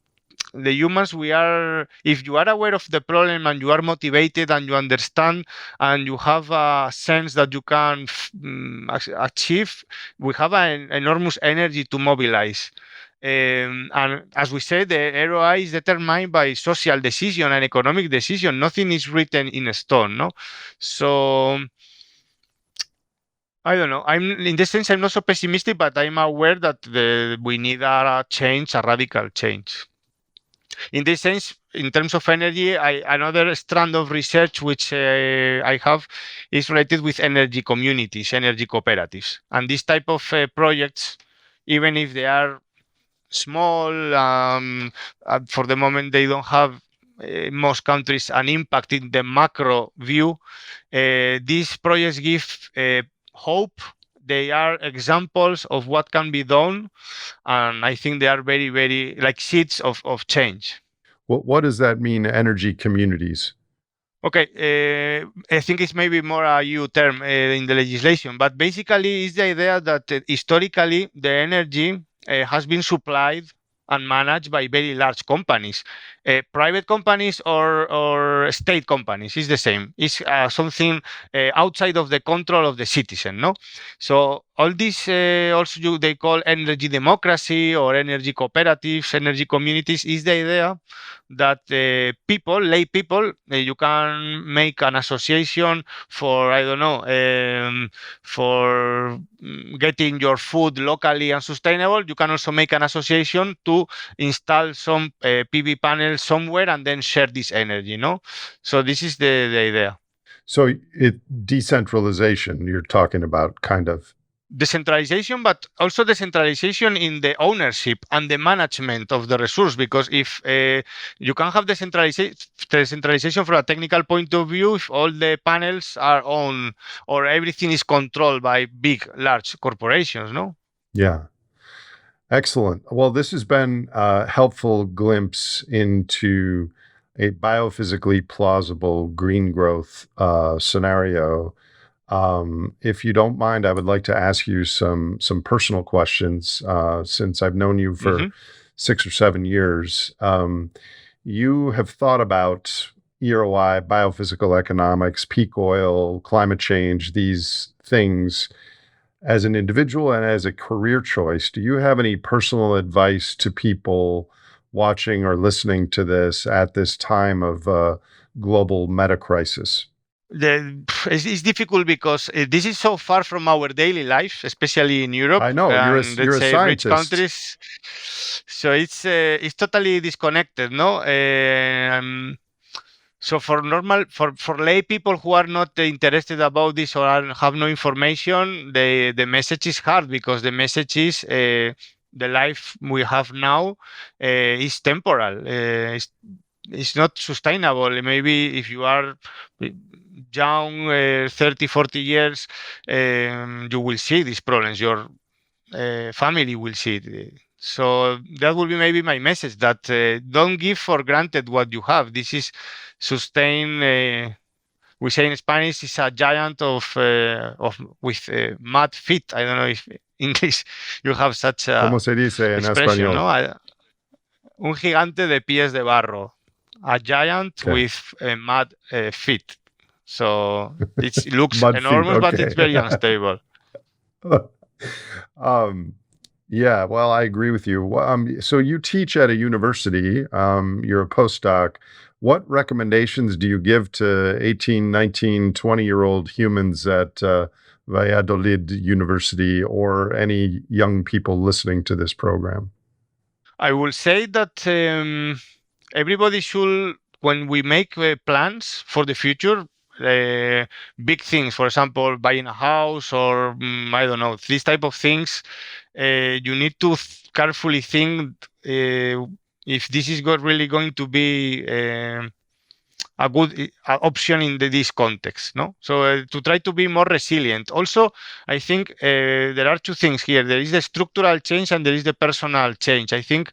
if you are aware of the problem and you are motivated and you understand and you have a sense that you can achieve, we have an enormous energy to mobilize. And as we said, the ROI is determined by social decision and economic decision. Nothing is written in stone, no? So I don't know. In this sense, I'm not so pessimistic, but I'm aware that we need a radical change. In this sense, in terms of energy, another strand of research which I have is related with energy communities, energy cooperatives. And this type of projects, even if they are small, for the moment they don't have in most countries an impact in the macro view. These projects give hope. They are examples of what can be done, and I think they are very, very like seeds of change. What does that mean, energy communities? Okay, I think it's maybe more a EU term in the legislation, but basically it's the idea that historically the energy has been supplied and managed by very large companies. Private companies or state companies is the same. It's something outside of the control of the citizen, no? So all this also they call energy democracy or energy cooperatives, energy communities, is the idea that lay people, you can make an association for, I don't know, for getting your food locally and sustainable. You can also make an association to install some PV panels somewhere and then share this energy, no? So this is the idea. So decentralization, you're talking about kind of. Decentralization, but also decentralization in the ownership and the management of the resource. Because if you can have decentralization from a technical point of view, if all the panels are owned or everything is controlled by big, large corporations, no? Yeah. Excellent. Well, this has been a helpful glimpse into a biophysically plausible green growth scenario. If you don't mind, I would like to ask you some personal questions since I've known you for 6 or 7 years. You have thought about EROI, biophysical economics, peak oil, climate change, these things as an individual and as a career choice. Do you have any personal advice to people watching or listening to this at this time of global meta crisis? It's difficult because this is so far from our daily life, especially in Europe I know and let's you're a say rich scientist. countries. So it's totally disconnected, no? So for lay people who are not interested about this or have no information, the message is hard because the message is the life we have now is temporal. It's not sustainable. Maybe if you are young, 30, 40 years, you will see these problems. Your family will see it. So that will be maybe my message, that don't give for granted what you have. This is sustain. We say in Spanish, is a giant of with mud feet. I don't know if English you have such a ¿Cómo se dice en expression, español? no? Un gigante de pies de barro, a giant Okay. with mud feet. So it looks Mud feet. enormous, but it's Okay. very unstable. Yeah, well, I agree with you. So you teach at a university, you're a postdoc. What recommendations do you give to 18, 19, 20-year-old humans at Valladolid University or any young people listening to this program? I will say that everybody should, when we make plans for the future, big things, for example, buying a house or I don't know, these type of things, you need to carefully think if this is really going to be a good option in this context, no? So to try to be more resilient. Also, I think there are two things here. There is the structural change and there is the personal change. I think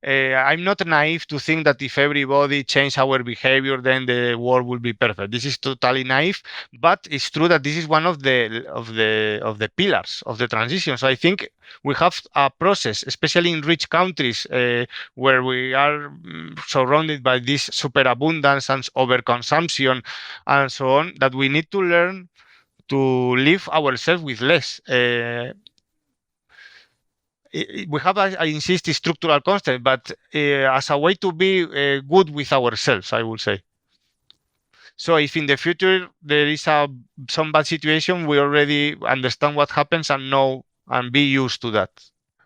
I'm not naive to think that if everybody change our behavior, then the world will be perfect. This is totally naive, but it's true that this is one of the pillars of the transition. So I think we have a process, especially in rich countries, where we are surrounded by this superabundance and overconsumption and so on, that we need to learn to live ourselves with less. We have, I insist, structural constant, but as a way to be good with ourselves, I would say. So if in the future there is some bad situation, we already understand what happens and know and be used to that.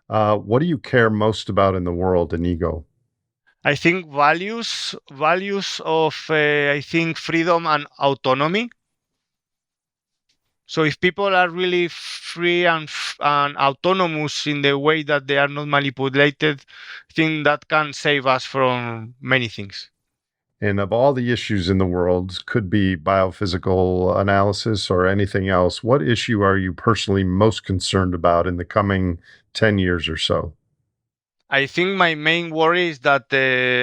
What do you care most about in the world, Iñigo? I think values of I think freedom and autonomy. So if people are really free and autonomous in the way that they are not manipulated, I think that can save us from many things. And of all the issues in the world, could be biophysical analysis or anything else, what issue are you personally most concerned about in the coming 10 years or so? I think my main worry is that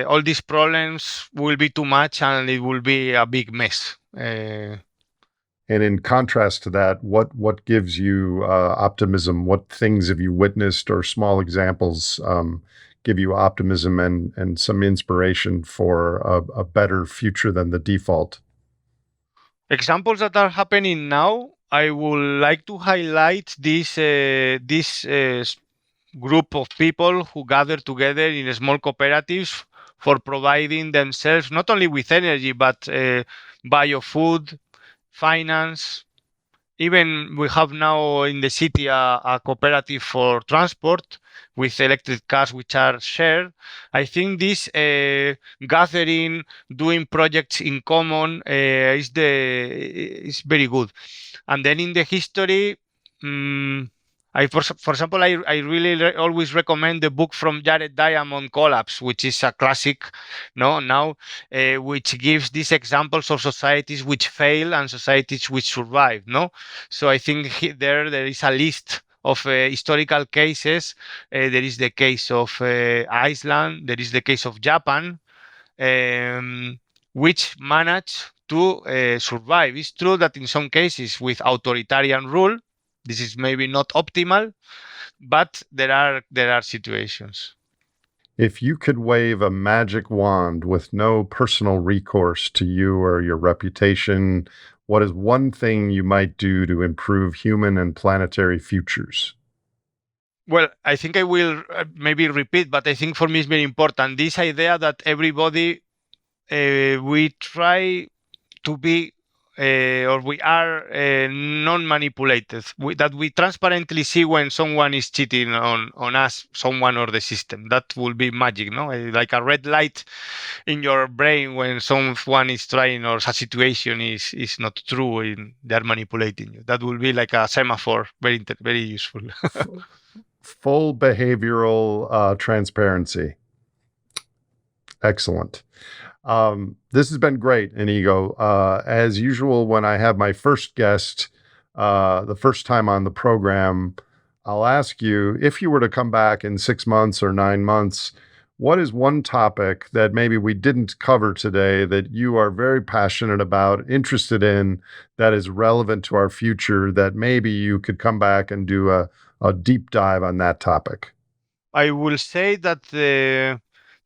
all these problems will be too much and it will be a big mess. And in contrast to that, what gives you optimism? What things have you witnessed or small examples give you optimism and some inspiration for a better future than the default? Examples that are happening now, I would like to highlight this group of people who gather together in small cooperatives for providing themselves not only with energy but biofood, finance, even we have now in the city a cooperative for transport with electric cars which are shared. I think this gathering, doing projects in common is very good. And then in the history, for example, I really always recommend the book from Jared Diamond, Collapse, which is a classic, no, now, which gives these examples of societies which fail and societies which survive, no? So I think there is a list of historical cases. There is the case of Iceland, there is the case of Japan, um, which manage to survive. It's true that in some cases with authoritarian rule, this is maybe not optimal, but there are situations. If you could wave a magic wand with no personal recourse to you or your reputation, what is one thing you might do to improve human and planetary futures? Well, I think I will maybe repeat, but I think for me it's very important. This idea that everybody, we try to be or we are non-manipulated, that we transparently see when someone is cheating on us, someone or the system. That will be magic, no? Like a red light in your brain when someone is trying or a situation is not true and they're manipulating you. That will be like a semaphore, very useful. Full behavioral transparency. Excellent. This has been great, Iñigo. As usual, when I have my first guest, the first time on the program, I'll ask you, if you were to come back in 6 months or 9 months, what is one topic that maybe we didn't cover today that you are very passionate about, interested in, that is relevant to our future, that maybe you could come back and do a deep dive on that topic? I will say that the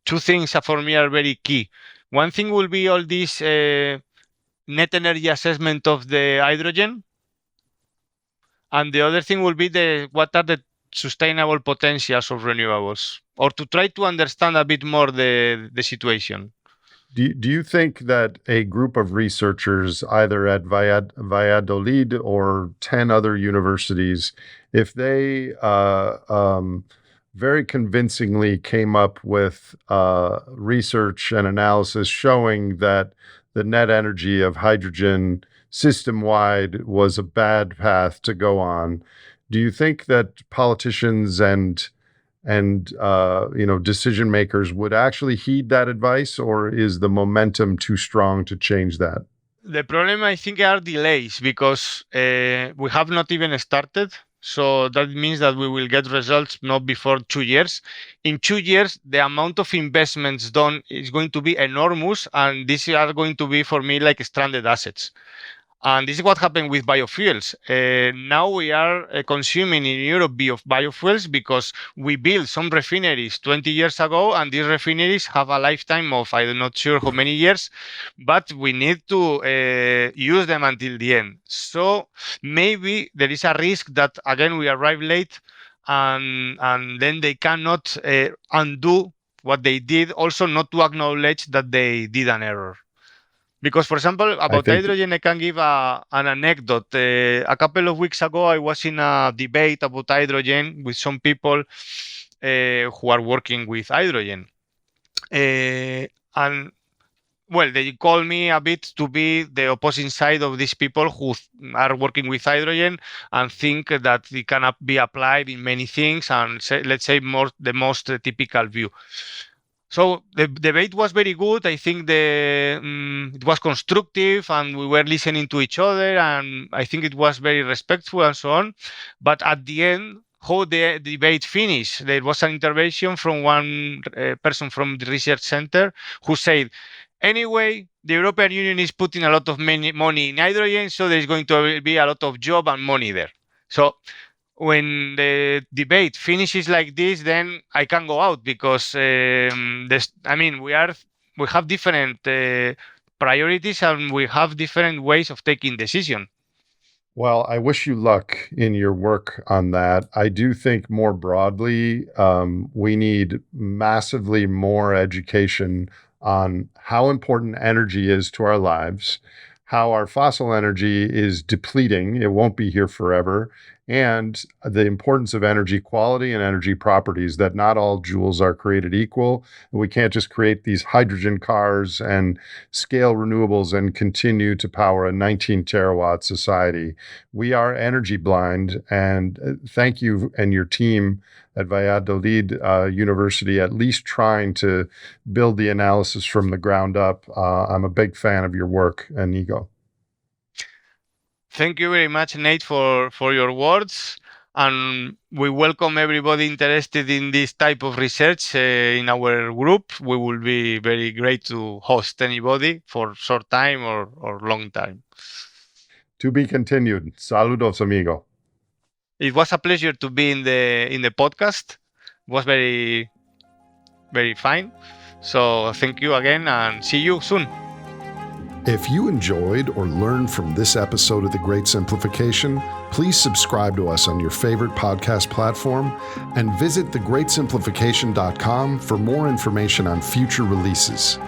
two things for me are very key. One thing will be all this net energy assessment of the hydrogen, and the other thing will be what are the sustainable potentials of renewables, or to try to understand a bit more the situation. Do you think that a group of researchers, either at Valladolid or 10 other universities, if they very convincingly came up with research and analysis showing that the net energy of hydrogen system-wide was a bad path to go on, do you think that politicians and decision makers would actually heed that advice, or is the momentum too strong to change that? The problem, I think, are delays because we have not even started. So that means that we will get results not before 2 years. In 2 years, the amount of investments done is going to be enormous, and these are going to be, for me, like stranded assets. And this is what happened with biofuels. Now we are consuming in Europe biofuels because we built some refineries 20 years ago, and these refineries have a lifetime of I'm not sure how many years, but we need to use them until the end. So maybe there is a risk that again we arrive late, and then they cannot undo what they did. Also, not to acknowledge that they did an error. Because, for example, I about think hydrogen, I can give an anecdote. A couple of weeks ago, I was in a debate about hydrogen with some people who are working with hydrogen. And well, they call me a bit to be the opposing side of these people who are working with hydrogen and think that it can be applied in many things, and let's say the most typical view. So the debate was very good. I think it was constructive, and we were listening to each other, and I think it was very respectful and so on. But at the end, how the debate finished, there was an intervention from one person from the research center who said, anyway, the European Union is putting a lot of money in hydrogen, so there's going to be a lot of job and money there. So when the debate finishes like this, then I can go out because we have different priorities, and we have different ways of taking decision. Well, I wish you luck in your work on that. I do think more broadly, we need massively more education on how important energy is to our lives, how our fossil energy is depleting. It won't be here forever. And the importance of energy quality and energy properties, that not all joules are created equal. We can't just create these hydrogen cars and scale renewables and continue to power a 19 terawatt society. We are energy blind. And thank you and your team at Valladolid University, at least trying to build the analysis from the ground up. I'm a big fan of your work, Iñigo. Thank you very much, Nate, for your words. And we welcome everybody interested in this type of research in our group. We will be very great to host anybody for short time or long time. To be continued. Saludos, amigo. It was a pleasure to be in the podcast. It was very, very fine. So thank you again and see you soon. If you enjoyed or learned from this episode of The Great Simplification, please subscribe to us on your favorite podcast platform and visit thegreatsimplification.com for more information on future releases.